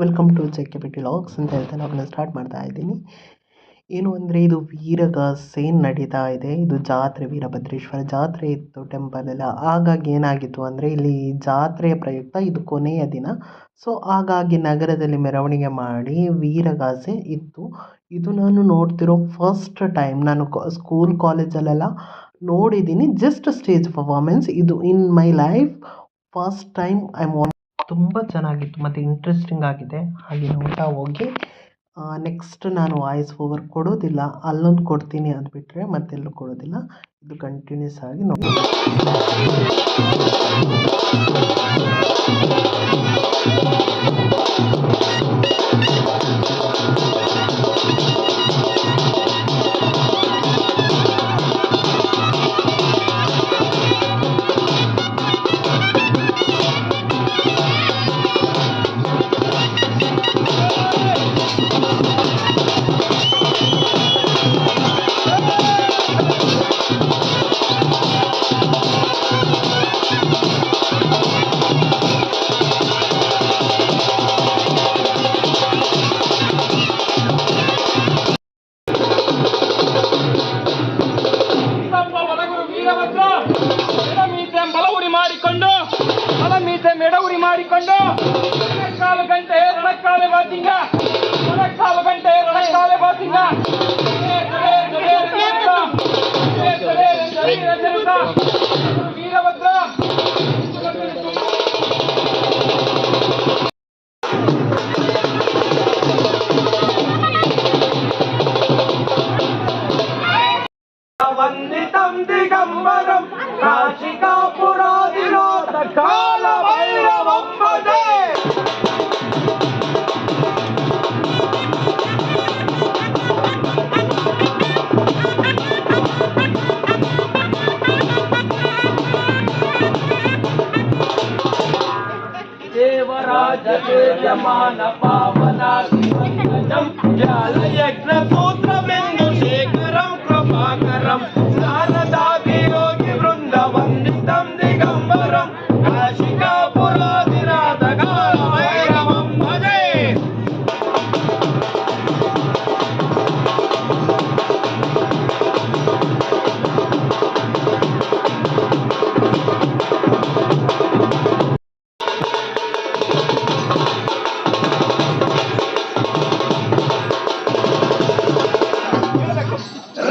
Welcome to ಜೆ.ಕೆ. ಬಿಟ್ಟಿ logs ಅಂತ ಹೇಳ್ತಾ ನಾನು ಸ್ಟಾರ್ಟ್ ಮಾಡ್ತಾ ಇದ್ದೀನಿ. ಏನು ಅಂದರೆ ಇದು ವೀರಗಾಸೆನ್ ನಡೀತಾ ಇದೆ. ಇದು ಜಾತ್ರೆ, ವೀರಭದ್ರೇಶ್ವರ ಜಾತ್ರೆ ಇತ್ತು ಟೆಂಪಲ್ ಎಲ್ಲ. ಹಾಗಾಗಿ ಏನಾಗಿತ್ತು ಅಂದರೆ ಇಲ್ಲಿ ಜಾತ್ರೆಯ ಪ್ರಯುಕ್ತ ಇದು ಕೊನೆಯ ದಿನ. ಸೊ ಹಾಗಾಗಿ ನಗರದಲ್ಲಿ ಮೆರವಣಿಗೆ ಮಾಡಿ ವೀರಗಾಸೆ ಇತ್ತು. ಇದು ನಾನು ನೋಡ್ತಿರೋ ಫಸ್ಟ್ ಟೈಮ್. ನಾನು ಸ್ಕೂಲ್ ಕಾಲೇಜಲ್ಲೆಲ್ಲ ನೋಡಿದ್ದೀನಿ, ಜಸ್ಟ್ ಸ್ಟೇಜ್ ಪರ್ಫಾರ್ಮೆನ್ಸ್. ಇದು ಇನ್ ಮೈ ಲೈಫ್ ಫಸ್ಟ್ ಟೈಮ್ ತುಂಬ ಚೆನ್ನಾಗಿತ್ತು ಮತ್ತು ಇಂಟ್ರೆಸ್ಟಿಂಗ್ ಆಗಿದೆ. ಹಾಗೆ ನೋಡ್ತಾ ಹೋಗಿ. ನೆಕ್ಸ್ಟ್ ನಾನು ವಾಯ್ಸ್ ಓವರ್ ಕೊಡೋದಿಲ್ಲ, ಅಲ್ಲೊಂದು ಕೊಡ್ತೀನಿ, ಅದು ಬಿಟ್ಟರೆ ಮತ್ತೆಲ್ಲೂ ಕೊಡೋದಿಲ್ಲ. ಇದು ಕಂಟಿನ್ಯೂಸ್ ಆಗಿ ನೋಡಿ. ಮೆಡೌರಿ ಮಾಡಿಕೊಂಡು 4 ಗಂಟೆ 2 ಬಾಸಿಂಗ 4 ಗಂಟೆ 2 ಬಾಸಿಂಗ ವೀರಭದ್ರ ವಂದಿತಂ ದಿಗಂಬರಂ ಕಾಶಿಕಾಪುರಾಧಿನಾಥ ಕಾಲ ಭೈರವಂ ಭಜೆ. ದೇವರಾಜ ಯಜಮಾನ ಪಾವನಾಧಿಪಂಕಜಂ ಜಾಲಯಜ್ಞ ಸೂತ್ರಮೆಂದು ಶೇಖರಂ ಕೃಪಾಕರಂ ಶಾರದಾಭಿಯೋಗಿ ವೃಂದ ವಂದಿತಂ ದಿಗಂಬರಂ ಕಾಶಿಕಾಪುರಾಧಿನಾಥ ಕಾಲ ಭೈರವಂ ಭಜೆ.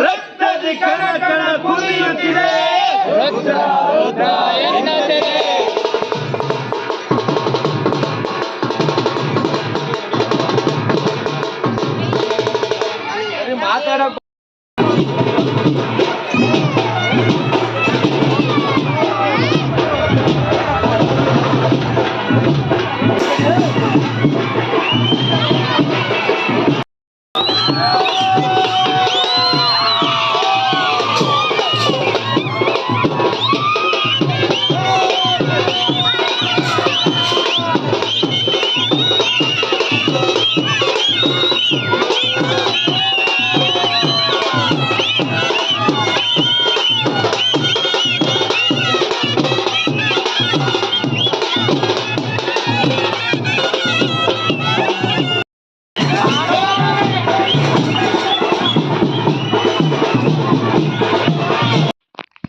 ರಕ್ತದಿ ಕಣ ಕಣ ಕುದಿಯುತ್ತಿದೆ, ರುದ್ರ ರುದ್ರ ಎನ್ನುತ್ತಿದೆ. ಮಾತಾಡ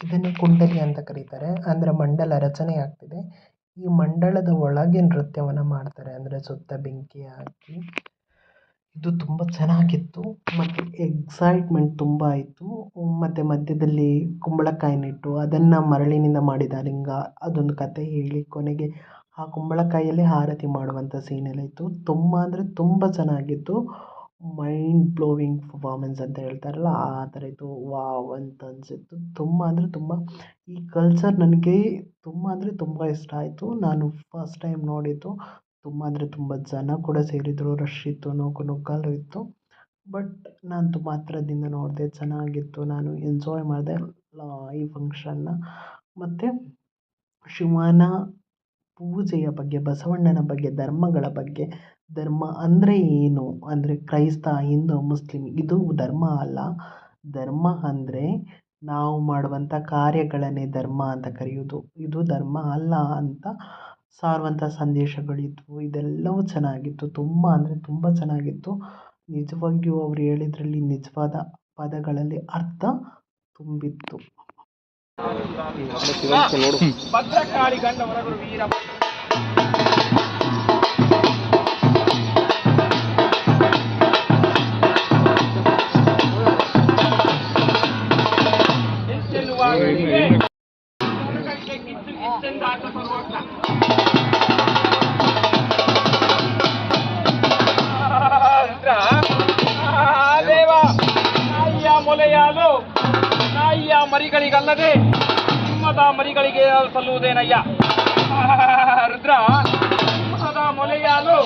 ಇದನ್ನೇ ಕುಂಡಲಿ ಅಂತ ಕರೀತಾರೆ. ಅಂದರೆ ಮಂಡಲ ರಚನೆ ಆಗ್ತಿದೆ. ಈ ಮಂಡಲದ ಒಳಗೆ ನೃತ್ಯವನ್ನು ಮಾಡ್ತಾರೆ, ಅಂದರೆ ಸುತ್ತ ಬೆಂಕಿ ಹಾಕಿ. ಇದು ತುಂಬ ಚೆನ್ನಾಗಿತ್ತು ಮತ್ತು ಎಕ್ಸೈಟ್ಮೆಂಟ್ ತುಂಬ ಆಯಿತು. ಮತ್ತು ಮಧ್ಯದಲ್ಲಿ ಕುಂಬಳಕಾಯಿನಿಟ್ಟು ಅದನ್ನು ಮರಳಿನಿಂದ ಮಾಡಿದ ಲಿಂಗ, ಅದೊಂದು ಕತೆ ಹೇಳಿ ಕೊನೆಗೆ ಆ ಕುಂಬಳಕಾಯಿಯಲ್ಲೇ ಆರತಿ ಮಾಡುವಂಥ ಸೀನೆಲ್ಲ ಇತ್ತು. ತುಂಬ ಅಂದರೆ ತುಂಬ ಚೆನ್ನಾಗಿತ್ತು. ಮೈಂಡ್ ಬ್ಲೋವಿಂಗ್ ಪರ್ಫಾರ್ಮೆನ್ಸ್ ಅಂತ ಹೇಳ್ತಾರಲ್ಲ, ಆ ಥರ ಇತ್ತು. ವಾವ್ ಅಂತ ಅನಿಸಿತ್ತು. ತುಂಬ ಅಂದರೆ ತುಂಬ ಈ ಕಲ್ಚರ್ ನನಗೆ ತುಂಬ ಅಂದರೆ ತುಂಬ ಇಷ್ಟ ಆಯಿತು. ನಾನು ಫಸ್ಟ್ ಟೈಮ್ ನೋಡಿದ್ದು. ತುಂಬ ಅಂದರೆ ತುಂಬ ಜನ ಕೂಡ ಸೇರಿದರು, ರಶ್ ಇತ್ತು, ನೂಕು ನುಗ್ಗಲು ಇತ್ತು. ಬಟ್ ನಾನು ತುಂಬ ಹತ್ರದಿಂದ ನೋಡಿದೆ, ಚೆನ್ನಾಗಿತ್ತು. ನಾನು ಎಂಜಾಯ್ ಮಾಡಿದೆ ಈ ಫಂಕ್ಷನ್ನ. ಮತ್ತು ಶಿವನ ಪೂಜೆಯ ಬಗ್ಗೆ, ಬಸವಣ್ಣನ ಬಗ್ಗೆ, ಧರ್ಮಗಳ ಬಗ್ಗೆ. ಧರ್ಮ ಅಂದರೆ ಏನು ಅಂದರೆ ಕ್ರೈಸ್ತ, ಹಿಂದೂ, ಮುಸ್ಲಿಂ ಇದು ಧರ್ಮ ಅಲ್ಲ. ಧರ್ಮ ಅಂದರೆ ನಾವು ಮಾಡುವಂಥ ಕಾರ್ಯಗಳನ್ನೇ ಧರ್ಮ ಅಂತ ಕರೆಯೋದು. ಇದು ಧರ್ಮ ಅಲ್ಲ ಅಂತ ಸಾರುವಂಥ ಸಂದೇಶಗಳಿದ್ವು. ಇದೆಲ್ಲವೂ ಚೆನ್ನಾಗಿತ್ತು. ತುಂಬ ಅಂದರೆ ತುಂಬ ಚೆನ್ನಾಗಿತ್ತು. ನಿಜವಾಗಿಯೂ ಅವ್ರು ಹೇಳಿದ್ರಲ್ಲಿ ನಿಜವಾದ ಪದಗಳಲ್ಲಿ ಅರ್ಥ ತುಂಬಿತ್ತು. ಭದ್ರಕಾಳಿ ಗಂಡ ಹೊರಗುರು ವೀರ ದೇವ ನಾಯಿಯ ಮೊಲೆಯಾಲು ನಾಯಿಯ ಮರಿಗಳಿಗಲ್ಲದೆ ಸಿಂಹದ ಮರಿಗಳಿಗೆ ಸಲ್ಲುವುದೇನಯ್ಯ. ರುದ್ರ ಸಿಂಹದ ಮೊಲೆಯಾಲು